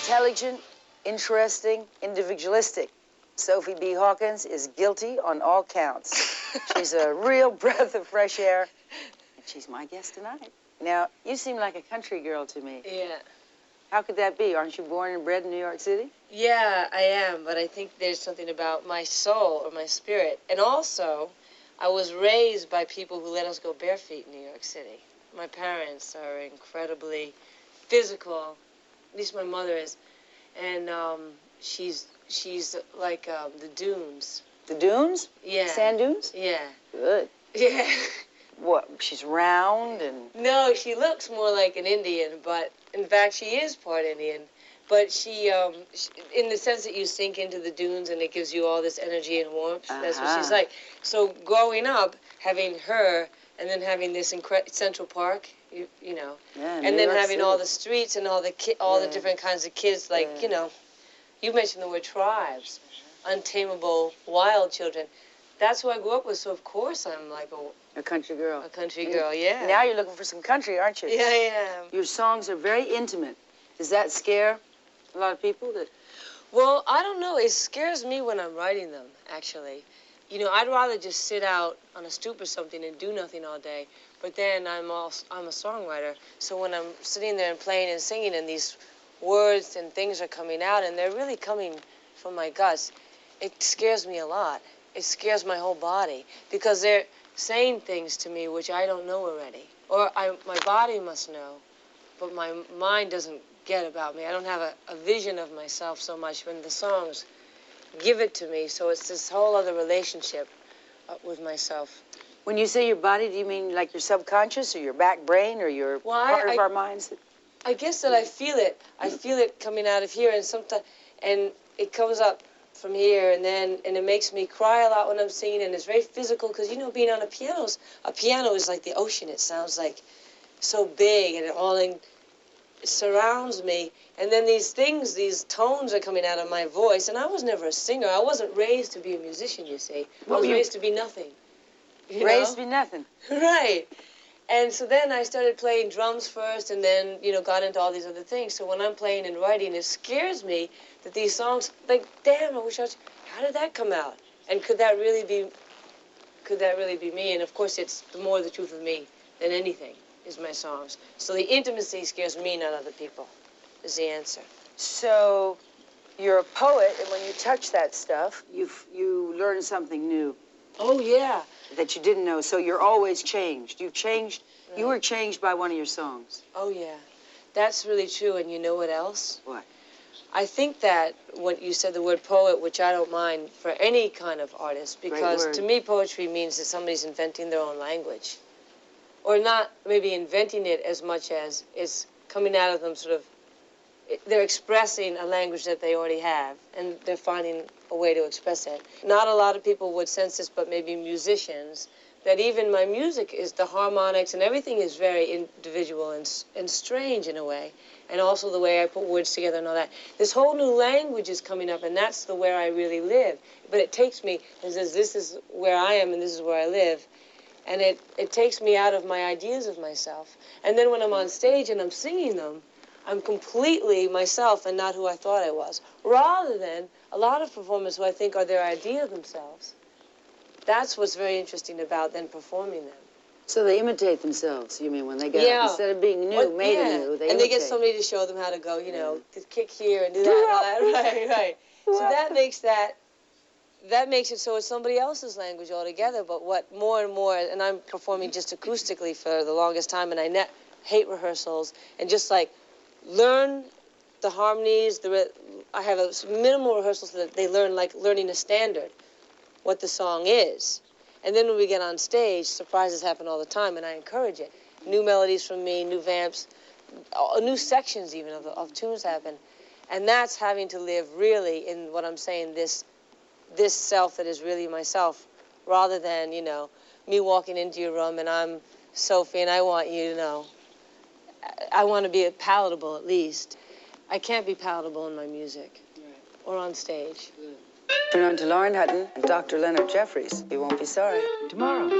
intelligent, interesting, individualistic. Sophie B. Hawkins is guilty on all counts. She's a real breath of fresh air, and she's my guest tonight. Now, you seem like a country girl to me. Yeah. How could that be? Aren't you born and bred in New York City? Yeah, I am, but I think there's something about my soul or my spirit. And also, I was raised by people who let us go bare feet in New York City. My parents are incredibly physical, at least my mother is, and she's like the dunes. The dunes? Yeah. Sand dunes? Yeah. Good. Yeah. What, she's round and... No, she looks more like an Indian, but in fact she is part Indian. But she in the sense that you sink into the dunes and it gives you all this energy and warmth, that's what she's like. So growing up, having her, and then having this Central Park, you know, yeah, and then having all the streets and all the the different kinds of kids, like, you know, you mentioned the word tribes, untamable, wild children. That's who I grew up with, so of course I'm like a country girl. A country girl, yeah. Now you're looking for some country, aren't you? Yeah, I am. Your songs are very intimate. Does that scare a lot of people? Well, I don't know. It scares me when I'm writing them, actually. You know, I'd rather just sit out on a stoop or something and do nothing all day. But then I'm a songwriter, so when I'm sitting there and playing and singing and these words and things are coming out and they're really coming from my guts, it scares me a lot. It scares my whole body because they're saying things to me which I don't know already. Or my body must know, but my mind doesn't get about me. I don't have a vision of myself so much when the songs give it to me. So it's this whole other relationship with myself. When you say your body, do you mean like your subconscious or your back brain or your part of our minds? I guess that I feel it. I feel it coming out of here, and sometimes, and it comes up from here, and it makes me cry a lot when I'm singing, and it's very physical because, you know, being on a piano is like the ocean. It sounds like so big, and it surrounds me, and then these tones are coming out of my voice, and I was never a singer. I wasn't raised to be a musician, you see. I was raised to be nothing. Raised to be nothing. Right. And so then I started playing drums first, and then, you know, got into all these other things. So when I'm playing and writing, it scares me that these songs, like, damn, how did that come out? And could that really be me? And of course, it's more the truth of me than anything is my songs. So the intimacy scares me, not other people, is the answer. So you're a poet, and when you touch that stuff, you learn something new. Oh, yeah. That you didn't know, so you're always changed. You've changed. Right. You were changed by one of your songs. Oh, yeah. That's really true, and you know what else? What? I think that when you said the word poet, which I don't mind for any kind of artist, because to me poetry means that somebody's inventing their own language. Or not maybe inventing it as much as it's coming out of them sort of, they're expressing a language that they already have, and they're finding a way to express it. Not a lot of people would sense this, but maybe musicians, that even my music is the harmonics and everything is very individual and strange in a way. And also the way I put words together and all that. This whole new language is coming up, and that's where I really live. But it takes me and says, this is where I am and this is where I live. And it takes me out of my ideas of myself. And then when I'm on stage and I'm singing them, I'm completely myself and not who I thought I was. Rather than a lot of performers who I think are their idea of themselves. That's what's very interesting about them performing them. So they imitate themselves, you mean, when they get up? Instead of being new, made anew, they imitate. They get somebody to show them how to go, you know, to kick here and do that and all that. Right. So that makes it so it's somebody else's language altogether. But what more and more, and I'm performing just acoustically for the longest time, and I hate rehearsals, and just like learn the harmonies. I have a minimal rehearsal so that they learn, like learning a standard, what the song is. And then when we get on stage, surprises happen all the time, and I encourage it. New melodies from me, new vamps, new sections even of tunes happen. And that's having to live really in what I'm saying, this self that is really myself, rather than, you know, me walking into your room and I'm Sophie and I want you to know. I want to be palatable at least. I can't be palatable in my music or on stage. Turn on to Lauren Hutton and Dr. Leonard Jeffries. You won't be sorry. Tomorrow.